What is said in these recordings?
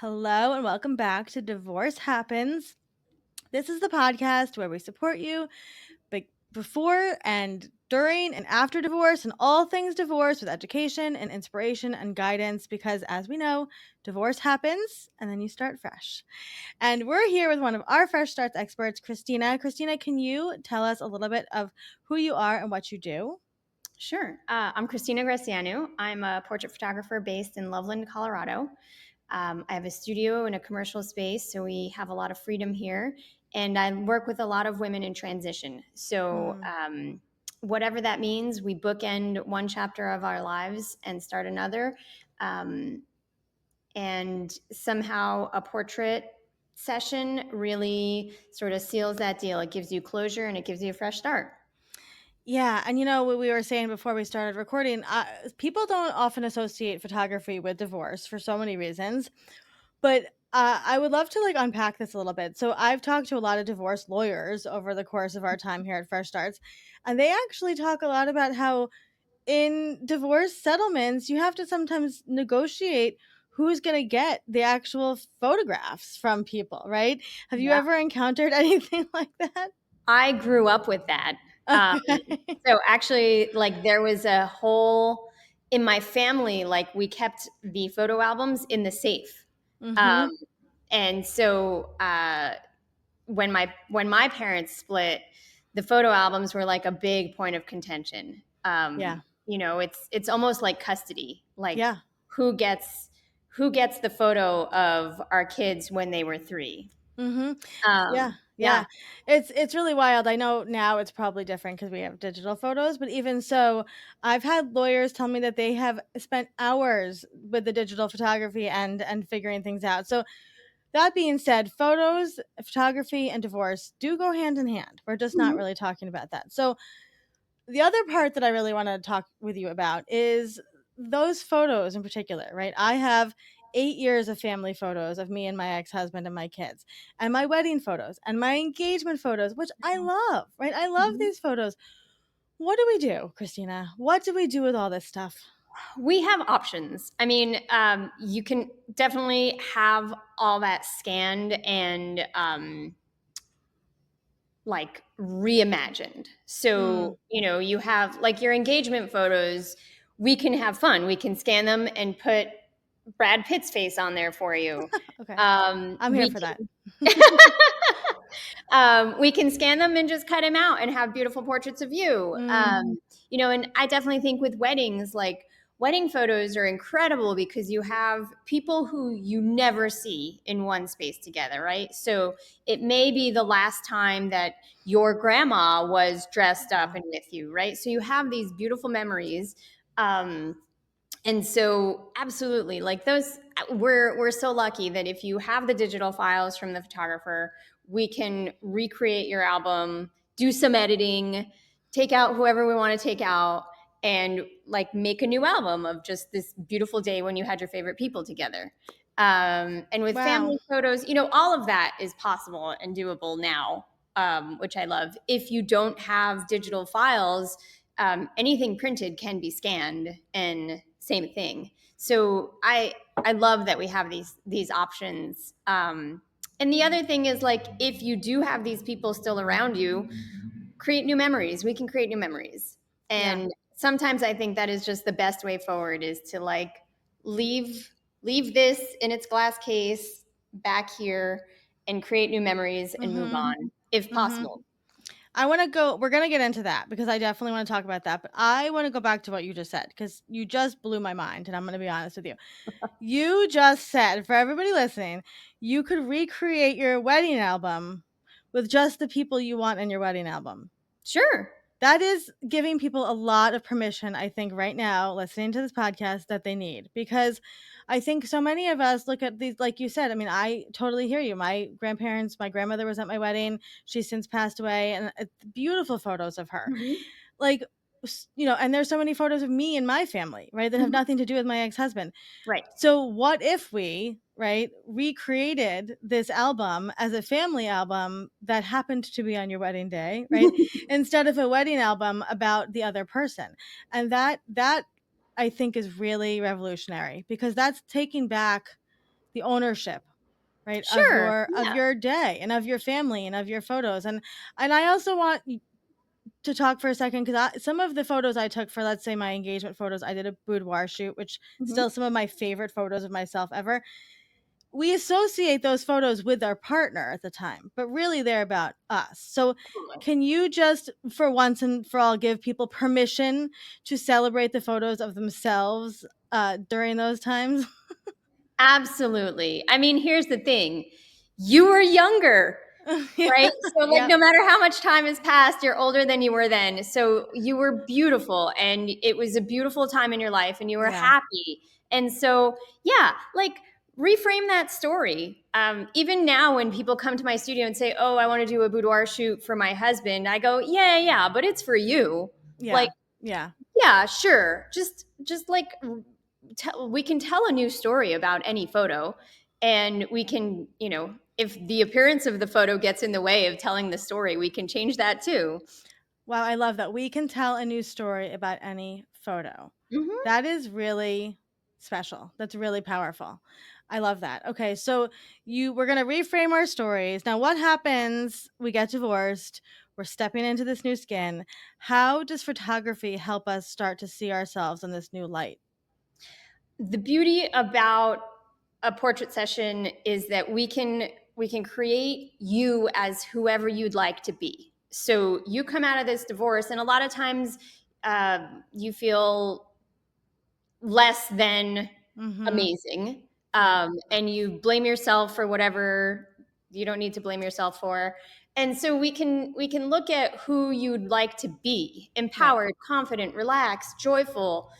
Hello and welcome back to Divorce Happens. This is the podcast where we support you before and during and after divorce and all things divorce with education and inspiration and guidance because, as we know, divorce happens and then you start fresh. And we're here with one of our Fresh Starts experts, Christina. Christina, can you tell us a little bit of who you are and what you do? Sure. I'm Christina Gressianu. I'm a portrait photographer based in Loveland, Colorado. I have a studio and a commercial space, so we have a lot of freedom here. And I work with a lot of women in transition. So, whatever that means, we bookend one chapter of our lives and start another. Um, and somehow a portrait session really sort of seals that deal. It gives you closure and it gives you a fresh start. Yeah, and you know what we were saying before we started recording, people don't often associate photography with divorce for so many reasons. But I would love to unpack this a little bit. So I've talked to a lot of divorce lawyers over the course of our time here at Fresh Starts, and they actually talk a lot about how in divorce settlements you have to sometimes negotiate who's going to get the actual photographs from people, right? Have you Yeah. ever encountered anything like that? I grew up with that. Um, Okay. so actually, there was a whole in my family, we kept the photo albums in the safe. Um, Mhm. and so when my parents split, the photo albums were like a big point of contention. Yeah. It's almost like custody, Yeah. who gets who gets the photo of our kids when they were 3. Mhm. Yeah, Yeah. yeah. It's really wild. I know now it's probably different because we have digital photos, but even so, I've had lawyers tell me that they have spent hours with the digital photography and figuring things out. So that being said, photos, photography, and divorce do go hand in hand. We're just not Mhm. really talking about that. So the other part that I really want to talk with you about is those photos in particular, right? I have 8 years of family photos of me and my ex-husband and my kids, and my wedding photos and my engagement photos, which I love, right? I love Mhm. these photos. What do we do, Christina? What do we do with all this stuff? We have options. I mean, you can definitely have all that scanned and reimagined. Mm, So, you have your engagement photos, we can have fun. We can scan them and put Brad Pitt's face on there for you. okay. I'm here We for that. can we can scan them and just cut them out and have beautiful portraits of you. Mm, And I definitely think with weddings, wedding photos are incredible because you have people who you never see in one space together, right? So it may be the last time that your grandma was dressed up wow. and with you, right? So you have these beautiful memories. Um, and so absolutely, those, we're so lucky that if you have the digital files from the photographer, we can recreate your album, do some editing, take out whoever we want to take out, and make a new album of just this beautiful day when you had your favorite people together. And with Wow. family photos, all of that is possible and doable now, which I love. If you don't have digital files, anything printed can be scanned, and same thing. So I love that we have these options. And the other thing is, if you do have these people still around you, create new memories. We can create new memories. Yeah. And sometimes I think that is just the best way forward, is to leave leave this in its glass case back here and create new memories and move Mhm. on if Mhm. possible. We're going to get into that because I definitely want to talk about that. But I want to go back to what you just said because you just blew my mind. And I'm going to be honest with you. You just said, for everybody listening, you could recreate your wedding album with just the people you want in your wedding album. Sure. That is giving people a lot of permission, I think, right now, listening to this podcast, that they need. Because I think so many of us look at these, like you said, I mean, I totally hear you. My grandparents, my grandmother was at my wedding. She's since passed away, and beautiful photos of her. Mhm. Like, and there's so many photos of me and my family, right, that have Mhm. nothing to do with my ex-husband. Right. So what if we, right, recreated this album as a family album that happened to be on your wedding day, right? Instead of a wedding album about the other person. And that I think is really revolutionary because that's taking back the ownership, right, Sure. of Yeah. your day and of your family and of your photos. And I also want to talk for a second because some of the photos I took for, let's say, my engagement photos, I did a boudoir shoot, which Mhm. still some of my favorite photos of myself ever. We associate those photos with our partner at the time, but really they're about us. So, can you just, for once and for all, give people permission to celebrate the photos of themselves during those times? Absolutely. I mean, here's the thing. You were younger, Yeah. right? So, like, Yep. no matter how much time has passed, you're older than you were then. So, you were beautiful and it was a beautiful time in your life and you were Yeah. happy. And so, yeah, like, reframe that story. Even now, when people come to my studio and say, "Oh, I want to do a boudoir shoot for my husband," I go, "Yeah, yeah, but it's for you." Like, Yeah. Yeah. yeah, sure. Just like we can tell a new story about any photo, and we can, if the appearance of the photo gets in the way of telling the story, we can change that too. Wow, I love that. We can tell a new story about any photo. Hmm. That is really special. That's really powerful. I love that. Okay, so we're going to reframe our stories. Now, what happens? We get divorced. We're stepping into this new skin. How does photography help us start to see ourselves in this new light? The beauty about a portrait session is that we can create you as whoever you'd like to be. So you come out of this divorce, and a lot of times you feel less than Mhm. amazing. Yep. And you blame yourself for whatever you don't need to blame yourself for. And so we can look at who you'd like to be: Right. empowered, confident, relaxed, joyful,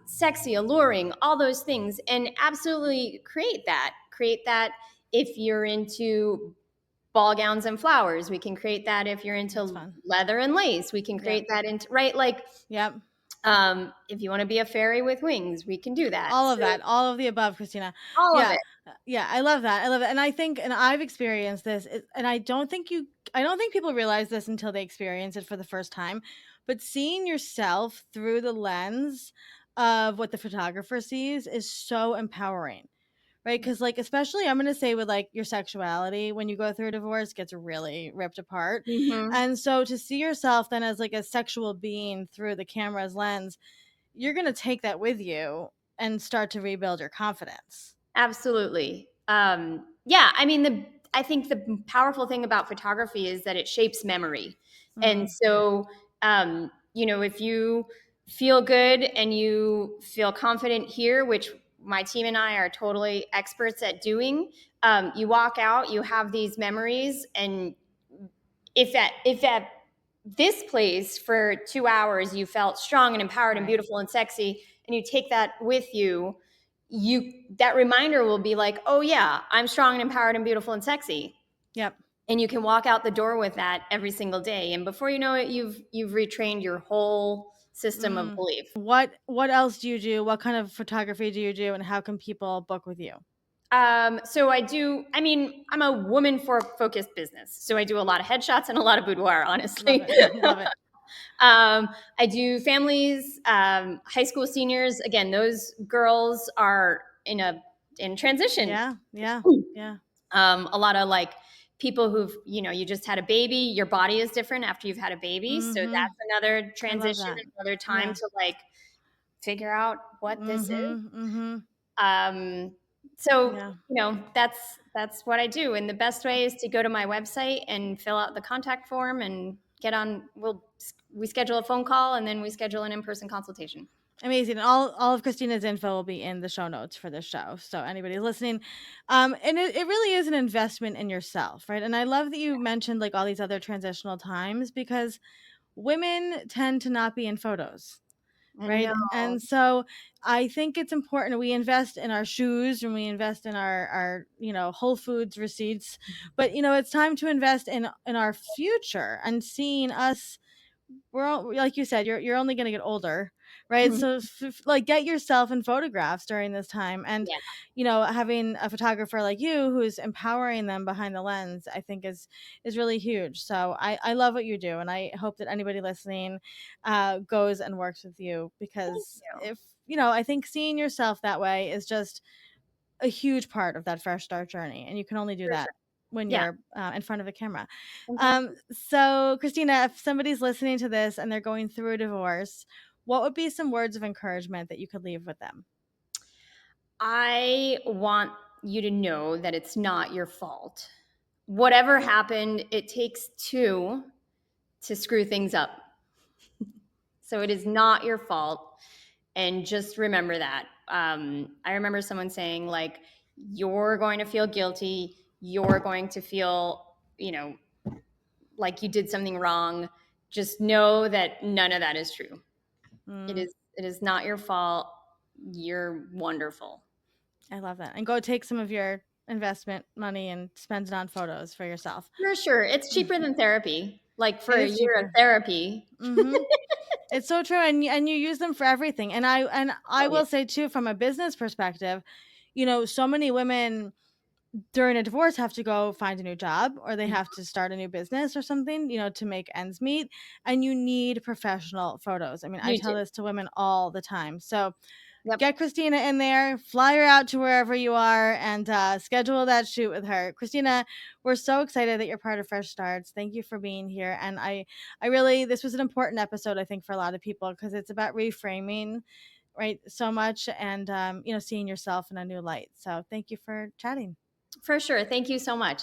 sexy, alluring, all those things, and absolutely create that. If you're into ball gowns and flowers, we can create that. If you're That's into fun. leather and lace, we can Yep. create that into, right, like, Yep. if you want to be a fairy with wings, we can do that. All of So that, all of the above, Christina. all of Yeah, it. yeah, I love that. I love it, and I think, and I've experienced this, and I don't think people realize this until they experience it for the first time. But seeing yourself through the lens of what the photographer sees is so empowering, right? Because, like, especially, I'm gonna say with like your sexuality, when you go through a divorce, gets really ripped apart, Hmm. and so to see yourself then as like a sexual being through the camera's lens, you're going to take that with you and start to rebuild your confidence. Absolutely. Yeah, I mean, I think the powerful thing about photography is that it shapes memory. And Mm, so, if you feel good and you feel confident here, which my team and I are totally experts at doing, you walk out, you have these memories, and if at this place for 2 hours you felt strong and empowered and right. beautiful and sexy, and you take that with you, that reminder will be like, oh yeah, I'm strong and empowered and beautiful and sexy. Yep. And you can walk out the door with that every single day, and before you know it, you've retrained your whole system of Mm. belief. What else do you do? What kind of photography do you do, and how can people book with you? So I mean, I'm a woman for focused business, so I do a lot of headshots and a lot of boudoir, Love honestly. it. Love it. I do families, high school seniors. Again, those girls are in transition. Yeah. Yeah. Yeah. A lot of, like, people who've, you just had a baby. Your body is different after you've had a baby, so Mhm. that's another I love transition, that. another time Yeah. to, like, figure out what this is. Mhm. Mhm. Um, so Yeah. that's what I do, and the best way is to go to my website and fill out the contact form and get on. We schedule a phone call, and then we schedule an in-person consultation. Amazing. And all of Christina's info will be in the show notes for this show. So anybody listening, and it really is an investment in yourself, right? And I love that you mentioned like all these other transitional times because women tend to not be in photos, I right? know. And so I think it's important we invest in our shoes and we invest in our Whole Foods receipts, but it's time to invest in our future and seeing us. We're all, like you said, you're only going to get older, right? Mhm. So like get yourself in photographs during this time, and Yeah. having a photographer like you who's empowering them behind the lens, I think is really huge. So I love what you do, and I hope that anybody listening goes and works with you, Thank because you. if I think seeing yourself that way is just a huge part of that fresh start journey, and you can only do For that sure. when Yeah, you're, in front of a camera. exactly. So, Christina, if somebody's listening to this and they're going through a divorce, what would be some words of encouragement that you could leave with them? I want you to know that it's not your fault. Whatever happened, it takes two to screw things up. So it is not your fault. And just remember that. I remember someone saying, like, you're going to feel guilty. You're going to feel, like you did something wrong. Just know that none of that is true. Mm, It is not your fault. You're wonderful. I love that. And go take some of your investment money and spend it on photos for yourself. For sure. It's cheaper than therapy. Like for It a is year of cheaper. therapy. Mhm. It's so true, and you use them for everything, and I Oh, yeah. will say too, from a business perspective, so many women during a divorce have to go find a new job, or they have to start a new business or something, to make ends meet, and you need professional photos. I mean, I You tell do. this to women all the time. So Yep. get Christina in there, fly her out to wherever you are, and schedule that shoot with her. Christina, we're so excited that you're part of Fresh Starts. Thank you for being here. And I really, this was an important episode, I think, for a lot of people because it's about reframing, right? So much, and seeing yourself in a new light. So thank you for chatting. For sure. Thank you so much.